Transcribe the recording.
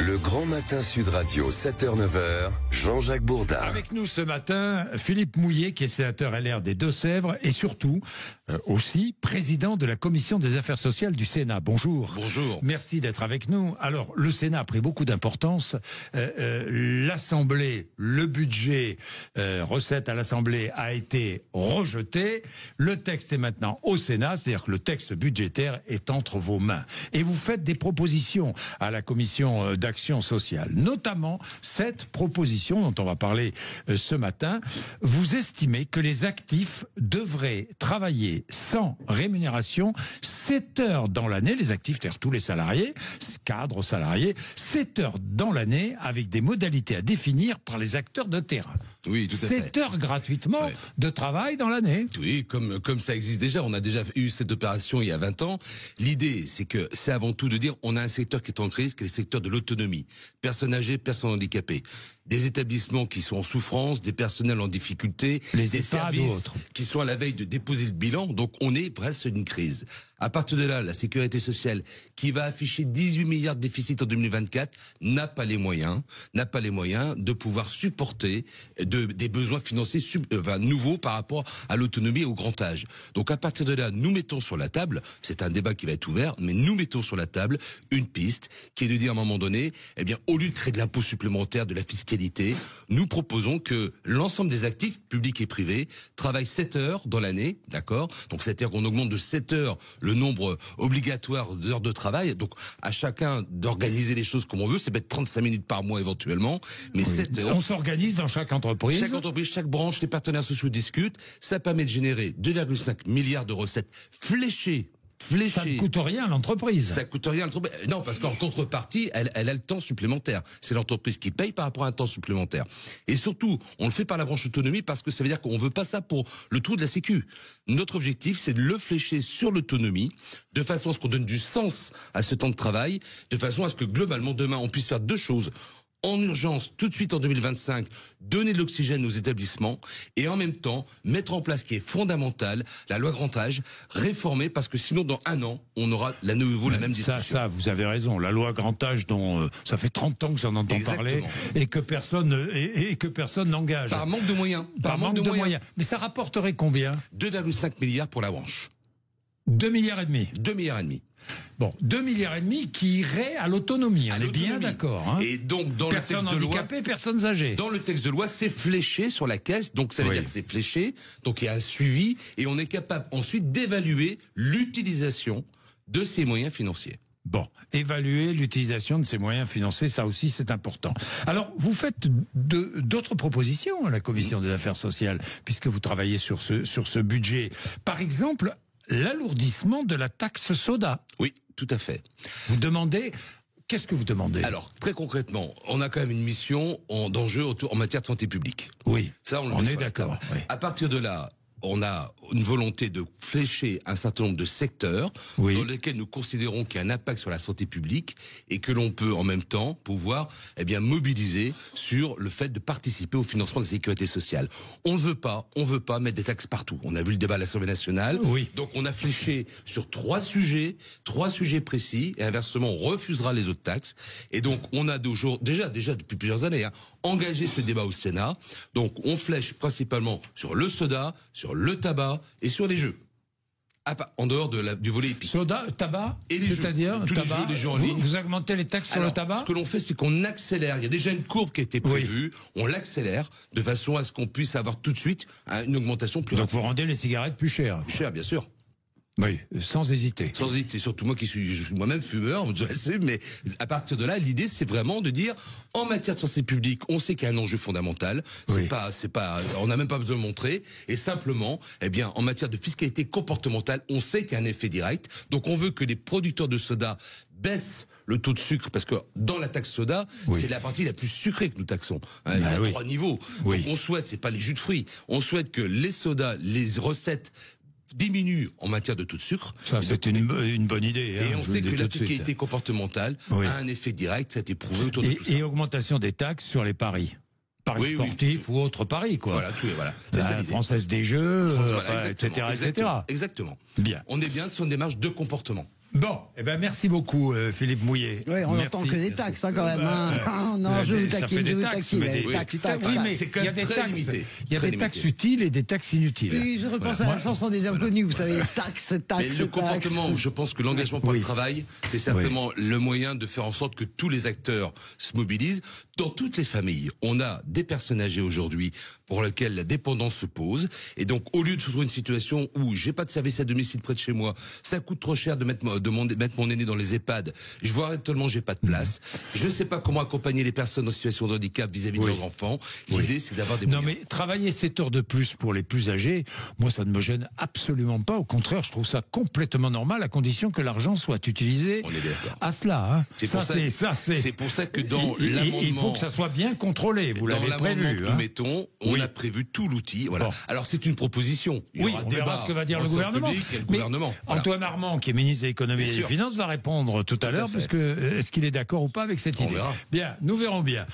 Le Grand Matin Sud Radio, 7h-9h, Jean-Jacques Bourdin. Avec nous ce matin, Philippe Mouillet, qui est sénateur LR des Deux-Sèvres et surtout aussi président de la Commission des Affaires sociales du Sénat. Bonjour. Bonjour. Merci d'être avec nous. Alors, le Sénat a pris beaucoup d'importance. L'Assemblée, le budget, recette à l'Assemblée a été rejeté. Le texte est maintenant au Sénat, c'est-à-dire que le texte budgétaire est entre vos mains. Et vous faites des propositions à la Commission d'action sociale, notamment cette proposition dont on va parler ce matin. Vous estimez que les actifs devraient travailler sans rémunération 7 heures dans l'année, les actifs, c'est-à-dire tous les salariés, cadres salariés, 7 heures dans l'année avec des modalités à définir par les acteurs de terrain. Oui, tout à fait. 7 heures gratuitement de travail dans l'année. Oui, comme ça existe déjà. On a déjà eu cette opération il y a 20 ans. L'idée, c'est que c'est avant tout de dire on a un secteur qui est en crise, qui est le secteur de l'autonomie. Personnes âgées, personnes handicapées. Des établissements qui sont en souffrance, des personnels en difficulté, des services qui sont à la veille de déposer le bilan. Donc on est presque une crise. À partir de là, la sécurité sociale, qui va afficher 18 milliards de déficit en 2024, n'a pas les moyens de pouvoir supporter des besoins financiers nouveaux par rapport à l'autonomie et au grand âge. Donc à partir de là, nous mettons sur la table, c'est un débat qui va être ouvert, mais nous mettons sur la table une piste qui est de dire à un moment donné, eh bien, au lieu de créer de l'impôt supplémentaire, de la fiscalité, nous proposons que l'ensemble des actifs, publics et privés, travaillent 7 heures dans l'année, d'accord? Donc c'est-à-dire qu'on augmente de 7 heures le nombre obligatoire d'heures de travail. Donc à chacun d'organiser les choses comme on veut, c'est peut-être 35 minutes par mois éventuellement, mais 7 heures. On s'organise dans chaque entreprise. Chaque entreprise, chaque branche, les partenaires sociaux discutent. Ça permet de générer 2,5 milliards de recettes fléchées. Ça ne coûte rien à l'entreprise. Ça coûte rien à l'entreprise. Non, parce qu'en contrepartie, elle a le temps supplémentaire. C'est l'entreprise qui paye par rapport à un temps supplémentaire. Et surtout, on le fait par la branche autonomie parce que ça veut dire qu'on veut pas ça pour le trou de la sécu. Notre objectif, c'est de le flécher sur l'autonomie, de façon à ce qu'on donne du sens à ce temps de travail, de façon à ce que globalement, demain, on puisse faire deux choses. En urgence, tout de suite en 2025, donner de l'oxygène aux établissements et en même temps mettre en place, qui est fondamental, la loi grand âge, réformer, parce que sinon dans un an, on aura la même discussion. Ça, vous avez raison. La loi grand âge dont ça fait 30 ans que j'en entends parler et que personne n'engage. Par manque de moyens. Par manque de moyens. Mais ça rapporterait combien? 2,5 milliards pour la branche. 2,5 milliards. 2,5 milliards. Bon, 2,5 milliards qui iraient à l'autonomie. On est bien d'accord. Hein. Et donc, dans personnes le texte de loi, handicapées, personnes âgées. Dans le texte de loi, c'est fléché sur la caisse. Donc, ça veut dire que c'est fléché. Donc, il y a un suivi. Et on est capable ensuite d'évaluer l'utilisation de ces moyens financiers. Bon, évaluer l'utilisation de ces moyens financiers, ça aussi c'est important. Alors, vous faites d'autres propositions à la Commission des Affaires sociales, puisque vous travaillez sur ce budget. Par exemple, l'alourdissement de la taxe soda. Oui, tout à fait. Vous demandez... Qu'est-ce que vous demandez? Alors, très concrètement, on a quand même une mission d'enjeu en matière de santé publique. Oui, ça, on est d'accord. Oui. À partir de là, on a une volonté de flécher un certain nombre de secteurs dans lesquels nous considérons qu'il y a un impact sur la santé publique et que l'on peut en même temps pouvoir mobiliser sur le fait de participer au financement de la sécurité sociale. On veut pas mettre des taxes partout. On a vu le débat à l'Assemblée nationale. Oui. Donc on a fléché sur trois sujets précis et inversement on refusera les autres taxes. Et donc on a déjà depuis plusieurs années engagé ce débat au Sénat. Donc on flèche principalement sur le soda, sur le tabac et sur les jeux. En dehors du volet épique. Soda, tabac, et c'est-à-dire tabac. Les jeux en ligne. Vous augmentez les taxes sur le tabac? Ce que l'on fait, c'est qu'on accélère. Il y a déjà une courbe qui a été prévue. On l'accélère de façon à ce qu'on puisse avoir tout de suite une augmentation plus rapide. Donc vous rendez les cigarettes plus chères? Plus chères, bien sûr. Oui, sans hésiter. Sans hésiter, surtout moi je suis moi-même fumeur, mais à partir de là, l'idée c'est vraiment de dire, en matière de santé publique, on sait qu'il y a un enjeu fondamental, on n'a même pas besoin de montrer, et simplement, en matière de fiscalité comportementale, on sait qu'il y a un effet direct, donc on veut que les producteurs de soda baissent le taux de sucre, parce que dans la taxe soda, c'est la partie la plus sucrée que nous taxons. Il y a 3 niveaux. Donc on souhaite, c'est pas les jus de fruits, on souhaite que les sodas, les recettes diminue en matière de taux de sucre. Ça, c'est une bonne idée. Et on sait que la fiscalité comportementale a un effet direct, ça a été prouvé autour de tout ça. Et augmentation des taxes sur les paris. Paris sportifs ou autres paris, quoi. Voilà, voilà. La Française des Jeux, etc., etc. Exactement. Bien. On est bien sur une démarche de comportement. Bon, eh ben merci beaucoup Philippe Mouillet. Oui, on n'entend que des taxes quand même. Non, je vous taquine, je vous taquine. Taxes. Oui, mais c'est il y a des taxes limité. Il y a des taxes utiles et des taxes inutiles. Oui, je repense à la chanson des inconnus, vous savez, taxes. Mais le comportement, je pense que l'engagement pour le travail, c'est certainement le moyen de faire en sorte que tous les acteurs se mobilisent. Dans toutes les familles, on a des personnes âgées aujourd'hui pour lesquelles la dépendance se pose. Et donc, au lieu de se trouver une situation où j'ai pas de service à domicile près de chez moi, ça coûte trop cher de mettre mon aîné dans les EHPAD, je vois actuellement j'ai pas de place, je ne sais pas comment accompagner les personnes en situation de handicap vis-à-vis de leurs enfants. L'idée, c'est d'avoir des moyens. Non, mais travailler 7 heures de plus pour les plus âgés, moi, ça ne me gêne absolument pas. Au contraire, je trouve ça complètement normal, à condition que l'argent soit utilisé à cela. Hein. C'est pour ça que dans l'amendement, il faut que ça soit bien contrôlé. Vous l'avez prévu. Que nous mettons, on a prévu tout l'outil. Voilà. Bon. Alors c'est une proposition. Oui, on verra ce que va dire le gouvernement. Antoine Armand, qui est ministre de l'économie et des finances, va répondre tout à l'heure, parce que est-ce qu'il est d'accord ou pas avec cette idée. Verra. Bien, nous verrons bien.